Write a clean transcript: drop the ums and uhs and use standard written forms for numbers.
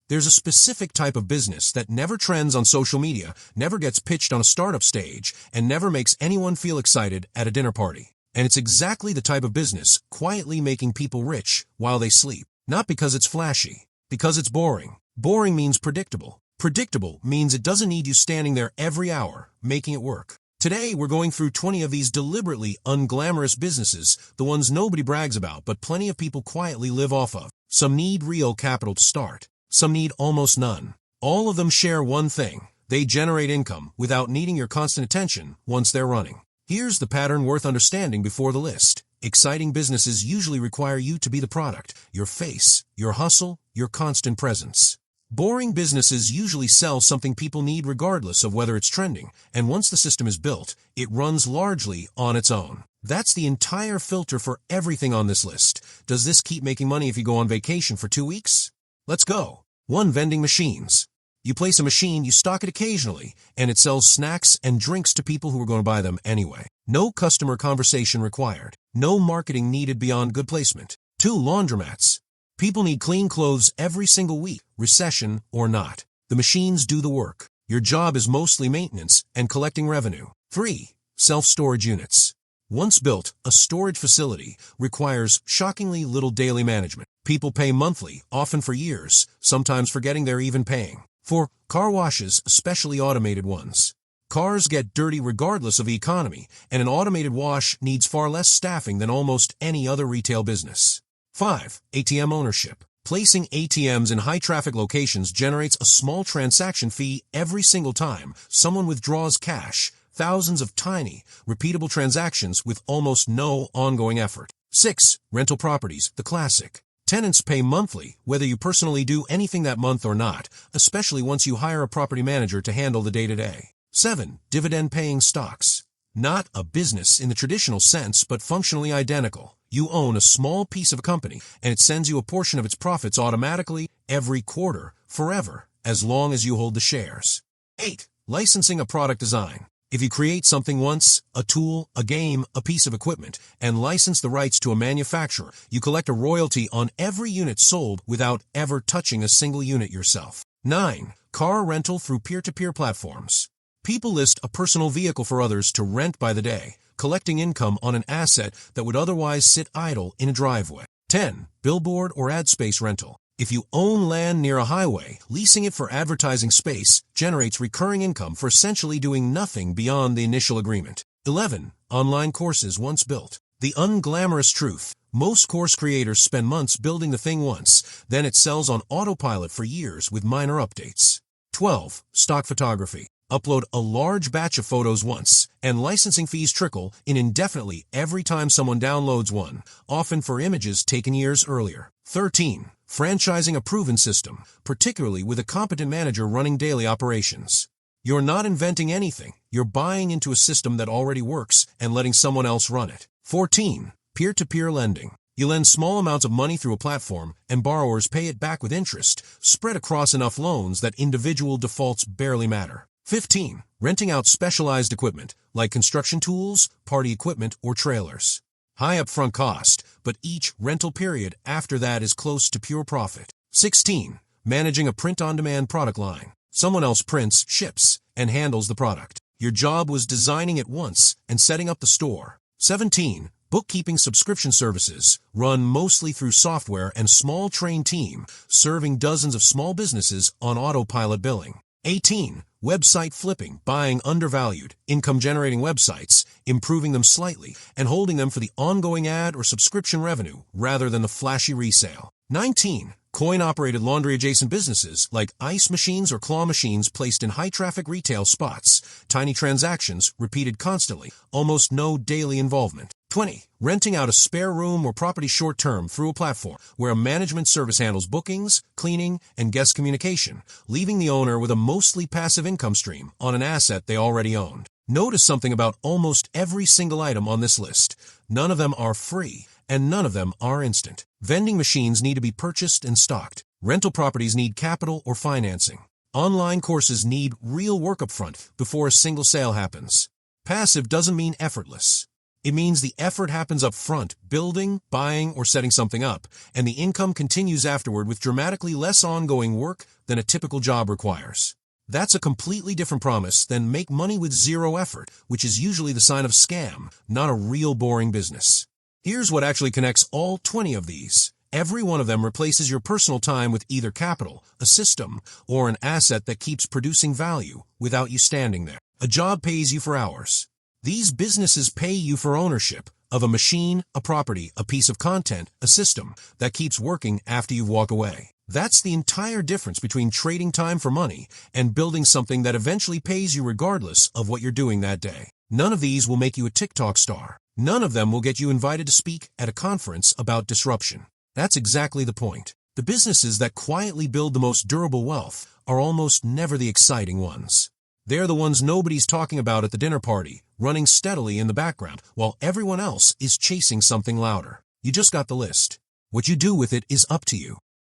There's a specific type of business that never trends on social media, never gets pitched on a startup stage, and never makes anyone feel excited at a dinner party. And it's exactly the type of business quietly making people rich while they sleep. Not because it's flashy, because it's boring. Boring means predictable. Predictable means it doesn't need you standing there every hour, making it work. Today, we're going through 20 of these deliberately unglamorous businesses, the ones nobody brags about, but plenty of people quietly live off of. Some need real capital to start. Some need almost none. All of them share one thing. They generate income without needing your constant attention once they're running. Here's the pattern worth understanding before the list. Exciting businesses usually require you to be the product, your face, your hustle, your constant presence. Boring businesses usually sell something people need regardless of whether it's trending, and once the system is built, it runs largely on its own. That's the entire filter for everything on this list. Does this keep making money if you go on vacation for 2 weeks? Let's go. 1. Vending machines. You place a machine, you stock it occasionally, and it sells snacks and drinks to people who are going to buy them anyway. No customer conversation required. No marketing needed beyond good placement. 2. Laundromats. People need clean clothes every single week, recession or not. The machines do the work. Your job is mostly maintenance and collecting revenue. 3. Self-storage units. Once built, a storage facility requires shockingly little daily management. People pay monthly, often for years, sometimes forgetting they're even paying. 4. Car washes, especially automated ones. Cars get dirty regardless of the economy, and an automated wash needs far less staffing than almost any other retail business. 5. ATM ownership. Placing ATMs in high-traffic locations generates a small transaction fee every single time someone withdraws cash, thousands of tiny, repeatable transactions with almost no ongoing effort. 6. Rental properties, the classic. Tenants pay monthly, whether you personally do anything that month or not, especially once you hire a property manager to handle the day-to-day. 7. Dividend-paying stocks. Not a business in the traditional sense, but functionally identical. You own a small piece of a company, and it sends you a portion of its profits automatically every quarter, forever, as long as you hold the shares. 8. Licensing a product design. If you create something once, a tool, a game, a piece of equipment, and license the rights to a manufacturer, you collect a royalty on every unit sold without ever touching a single unit yourself. 9. Car rental through peer-to-peer platforms. People list a personal vehicle for others to rent by the day, collecting income on an asset that would otherwise sit idle in a driveway. 10. Billboard or ad space rental. If you own land near a highway, leasing it for advertising space generates recurring income for essentially doing nothing beyond the initial agreement. 11. Online courses once built. The unglamorous truth. Most course creators spend months building the thing once, then it sells on autopilot for years with minor updates. 12. Stock photography. Upload a large batch of photos once, and licensing fees trickle in indefinitely every time someone downloads one, often for images taken years earlier. 13. Franchising a proven system, particularly with a competent manager running daily operations. You're not inventing anything. You're buying into a system that already works and letting someone else run it. 14. Peer-to-peer lending. You lend small amounts of money through a platform, and borrowers pay it back with interest, spread across enough loans that individual defaults barely matter. 15. Renting out specialized equipment, like construction tools, party equipment, or trailers. High upfront cost, but each rental period after that is close to pure profit. 16. Managing a print-on-demand product line. Someone else prints, ships, and handles the product. Your job was designing it once and setting up the store. 17. Bookkeeping subscription services, run mostly through software and small trained team, serving dozens of small businesses on autopilot billing. 18. Website flipping, buying undervalued, income-generating websites, improving them slightly, and holding them for the ongoing ad or subscription revenue rather than the flashy resale. 19. Coin-operated laundry-adjacent businesses like ice machines or claw machines placed in high-traffic retail spots, tiny transactions repeated constantly, almost no daily involvement. 20. Renting out a spare room or property short-term through a platform where a management service handles bookings, cleaning, and guest communication, leaving the owner with a mostly passive income stream on an asset they already owned. Notice something about almost every single item on this list. None of them are free, and none of them are instant. Vending machines need to be purchased and stocked. Rental properties need capital or financing. Online courses need real work up front before a single sale happens. Passive doesn't mean effortless. It means the effort happens up front, building, buying, or setting something up, and the income continues afterward with dramatically less ongoing work than a typical job requires. That's a completely different promise than make money with zero effort, which is usually the sign of scam, not a real boring business. Here's what actually connects all 20 of these. Every one of them replaces your personal time with either capital, a system, or an asset that keeps producing value without you standing there. A job pays you for hours. These businesses pay you for ownership of a machine, a property, a piece of content, a system that keeps working after you walk away. That's the entire difference between trading time for money and building something that eventually pays you regardless of what you're doing that day. None of these will make you a TikTok star. None of them will get you invited to speak at a conference about disruption. That's exactly the point. The businesses that quietly build the most durable wealth are almost never the exciting ones. They're the ones nobody's talking about at the dinner party, running steadily in the background, while everyone else is chasing something louder. You just got the list. What you do with it is up to you.